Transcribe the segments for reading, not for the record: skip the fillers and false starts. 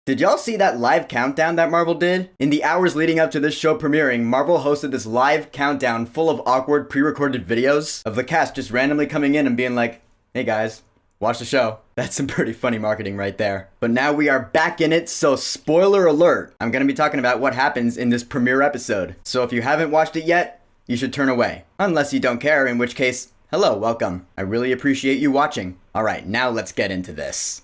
Did y'all see that live countdown that Marvel did? In the hours leading up to this show premiering, Marvel hosted this live countdown full of awkward pre-recorded videos of the cast just randomly coming in and being like, hey guys, watch the show. That's some pretty funny marketing right there. But now we are back in it, so spoiler alert. I'm gonna be talking about what happens in this premiere episode. So if you haven't watched it yet, you should turn away. Unless you don't care, in which case, hello, welcome. I really appreciate you watching. Alright, now let's get into this.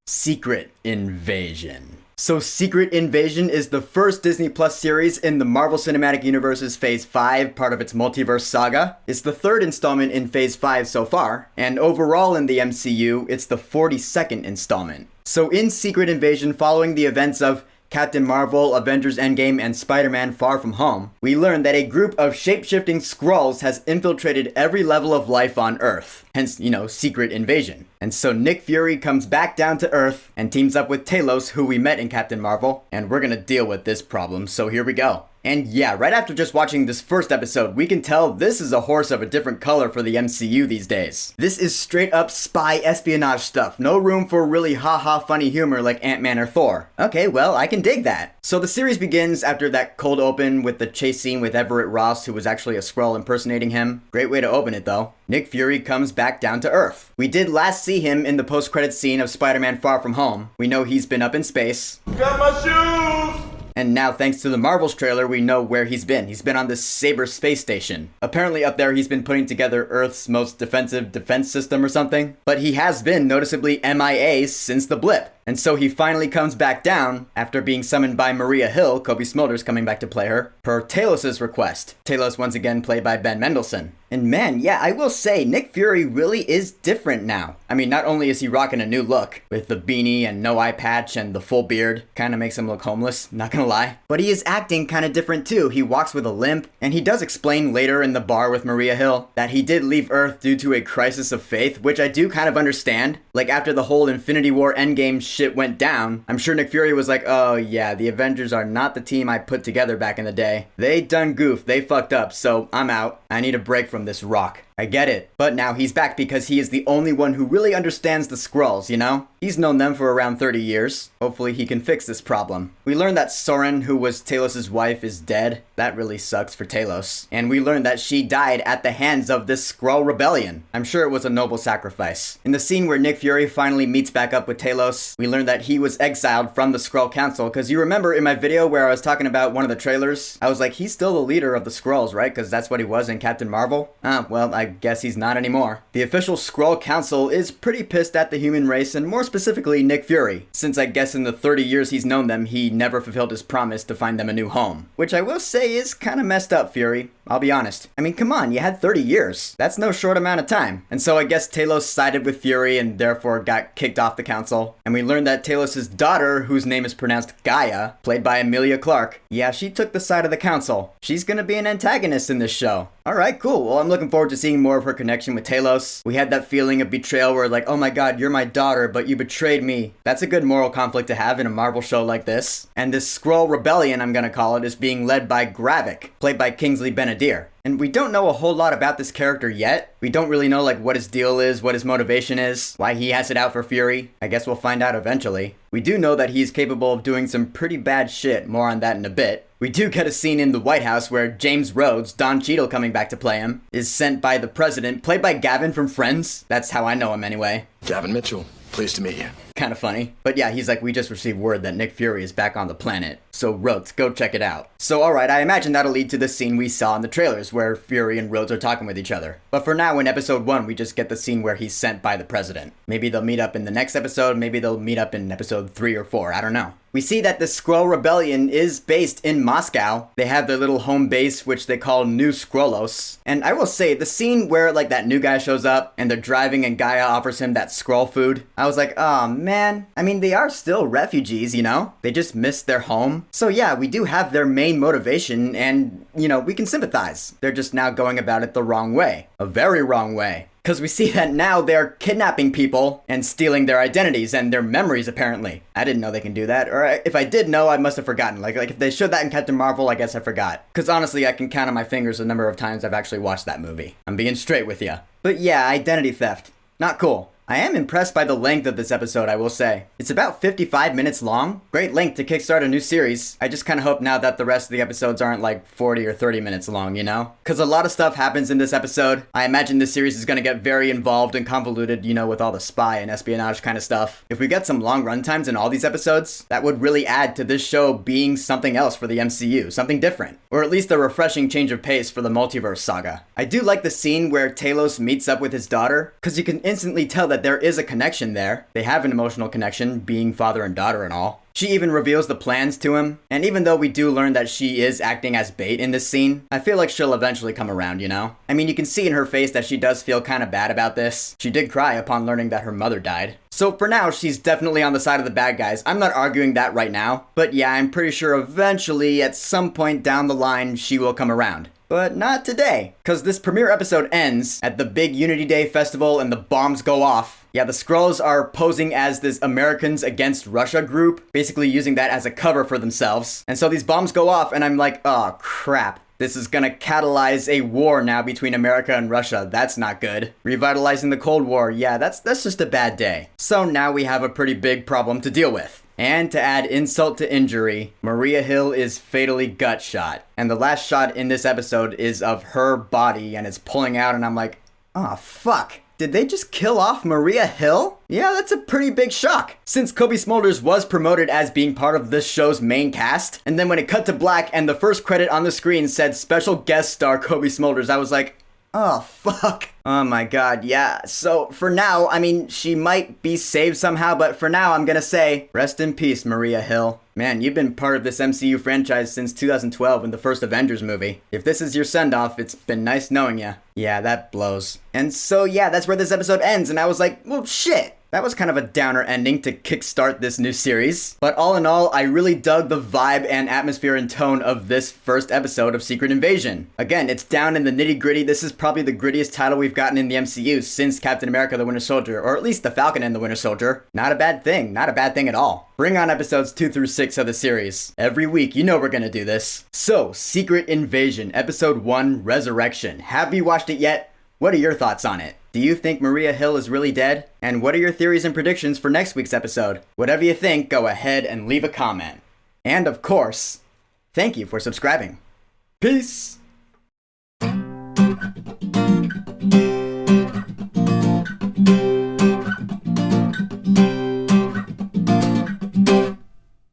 Secret Invasion. So Secret Invasion is the first Disney Plus series in the Marvel Cinematic Universe's Phase 5, part of its multiverse saga. It's the third installment in Phase 5 so far, and overall in the MCU, it's the 42nd installment. So in Secret Invasion, following the events of Captain Marvel, Avengers Endgame, and Spider-Man Far From Home, we learn that a group of shape-shifting Skrulls has infiltrated every level of life on Earth. Hence, Secret Invasion. And so Nick Fury comes back down to Earth and teams up with Talos, who we met in Captain Marvel, and we're gonna deal with this problem, so here we go. And yeah, right after just watching this first episode, we can tell this is a horse of a different color for the MCU these days. This is straight up spy espionage stuff. No room for really haha funny humor like Ant-Man or Thor. Okay, well, I can dig that. So the series begins after that cold open with the chase scene with Everett Ross, who was actually a Skrull impersonating him. Great way to open it though. Nick Fury comes back down to Earth. We did last see him in the post-credits scene of Spider-Man Far From Home. We know he's been up in space. Got my shoes! And now, thanks to the Marvels trailer, we know where he's been. He's been on this Saber space station. Apparently up there, he's been putting together Earth's most defensive defense system or something. But he has been noticeably MIA since the blip. And so he finally comes back down after being summoned by Maria Hill, Kobe Smulders coming back to play her, per Talos' request. Talos once again played by Ben Mendelsohn. And man, yeah, I will say, Nick Fury really is different now. I mean, not only is he rocking a new look, with the beanie and no eye patch and the full beard, kinda makes him look homeless, not gonna lie, but he is acting kinda different too. He walks with a limp, and he does explain later in the bar with Maria Hill that he did leave Earth due to a crisis of faith, which I do kind of understand. Like after the whole Infinity War Endgame shit went down, I'm sure Nick Fury was like, oh yeah, the Avengers are not the team I put together back in the day. They done goofed, they fucked up, so I'm out. I need a break from this rock. I get it. But now he's back because he is the only one who really understands the Skrulls, you know? He's known them for around 30 years. Hopefully he can fix this problem. We learned that Soren, who was Talos' wife, is dead. That really sucks for Talos. And we learned that she died at the hands of this Skrull rebellion. I'm sure it was a noble sacrifice. In the scene where Nick Fury finally meets back up with Talos, we learned that he was exiled from the Skrull Council. Because you remember in my video where I was talking about one of the trailers, I was like, he's still the leader of the Skrulls, right? Because that's what he was in Captain Marvel. Well, I guess he's not anymore. The official Skrull Council is pretty pissed at the human race, and more specifically Nick Fury, since I guess in the 30 years he's known them, he never fulfilled his promise to find them a new home. Which I will say is kind of messed up, Fury. I'll be honest. I mean, come on, you had 30 years. That's no short amount of time. And so I guess Talos sided with Fury and therefore got kicked off the council. And we learned that Talos' daughter, whose name is pronounced Gaia, played by Emilia Clarke, yeah, she took the side of the council. She's gonna be an antagonist in this show. Alright, cool. Well, I'm looking forward to seeing more of her connection with Talos. We had that feeling of betrayal where like, oh my god, you're my daughter, but you betrayed me. That's a good moral conflict to have in a Marvel show like this. And this Skrull rebellion, I'm gonna call it, is being led by Gravik, played by Kingsley Ben-Adir. And we don't know a whole lot about this character yet. We don't really know like what his deal is, what his motivation is, why he has it out for Fury. I guess we'll find out eventually. We do know that he's capable of doing some pretty bad shit, more on that in a bit. We do get a scene in the White House where James Rhodes, Don Cheadle coming back to play him, is sent by the president, played by Gavin from Friends. That's how I know him anyway. Gavin Mitchell, pleased to meet you. Kind of funny. But yeah, he's like, we just received word that Nick Fury is back on the planet. So Rhodes, go check it out. So alright, I imagine that'll lead to the scene we saw in the trailers where Fury and Rhodes are talking with each other. But for now, in episode 1, we just get the scene where he's sent by the president. Maybe they'll meet up in the next episode, maybe they'll meet up in episode 3 or 4, I don't know. We see that the Skrull Rebellion is based in Moscow. They have their little home base, which they call New Skrullos. And I will say, the scene where like that new guy shows up and they're driving and Gaia offers him that Skrull food, I was like, oh man. I mean, they are still refugees, you know? They just missed their home. So yeah, we do have their main motivation and, we can sympathize. They're just now going about it the wrong way. A very wrong way. Because we see that now they're kidnapping people and stealing their identities and their memories, apparently. I didn't know they can do that. Or if I did know, I must have forgotten. Like if they showed that in Captain Marvel, I guess I forgot. Because honestly, I can count on my fingers the number of times I've actually watched that movie. I'm being straight with you. But yeah, identity theft. Not cool. I am impressed by the length of this episode, I will say. It's about 55 minutes long. Great length to kickstart a new series. I just kind of hope now that the rest of the episodes aren't like 40 or 30 minutes long, you know? Because a lot of stuff happens in this episode. I imagine this series is going to get very involved and convoluted, you know, with all the spy and espionage kind of stuff. If we get some long runtimes in all these episodes, that would really add to this show being something else for the MCU, something different. Or at least a refreshing change of pace for the multiverse saga. I do like the scene where Talos meets up with his daughter, because you can instantly tell that there is a connection there. They have an emotional connection, being father and daughter and all. She even reveals the plans to him, and even though we do learn that she is acting as bait in this scene, I feel like she'll eventually come around, you know? I mean, you can see in her face that she does feel kind of bad about this. She did cry upon learning that her mother died. So for now, she's definitely on the side of the bad guys. I'm not arguing that right now, but yeah, I'm pretty sure eventually, at some point down the line, she will come around. But not today, because this premiere episode ends at the big Unity Day festival and the bombs go off. Yeah, the Skrulls are posing as this Americans Against Russia group, basically using that as a cover for themselves. And so these bombs go off and I'm like, oh crap. This is gonna catalyze a war now between America and Russia. That's not good. Revitalizing the Cold War, yeah, that's just a bad day. So now we have a pretty big problem to deal with. And to add insult to injury, Maria Hill is fatally gut shot. And the last shot in this episode is of her body and it's pulling out and I'm like, oh fuck. Did they just kill off Maria Hill? Yeah, that's a pretty big shock. Since Cobie Smulders was promoted as being part of this show's main cast, and then when it cut to black and the first credit on the screen said special guest star Cobie Smulders, I was like, oh, fuck. Oh my god, yeah. So for now, I mean, she might be saved somehow, but for now, I'm gonna say, rest in peace, Maria Hill. Man, you've been part of this MCU franchise since 2012 in the first Avengers movie. If this is your send-off, it's been nice knowing you. Yeah, that blows. And so yeah, that's where this episode ends, and I was like, well, shit. That was kind of a downer ending to kickstart this new series. But all in all, I really dug the vibe and atmosphere and tone of this first episode of Secret Invasion. Again, it's down in the nitty-gritty. This is probably the grittiest title we've gotten in the MCU since Captain America the Winter Soldier, or at least the Falcon and the Winter Soldier. Not a bad thing. Not a bad thing at all. Bring on episodes 2 through 6 of the series. Every week, you know we're gonna do this. So, Secret Invasion, Episode 1, Resurrection. Have you watched it yet? What are your thoughts on it? Do you think Maria Hill is really dead? And what are your theories and predictions for next week's episode? Whatever you think, go ahead and leave a comment. And of course, thank you for subscribing. Peace!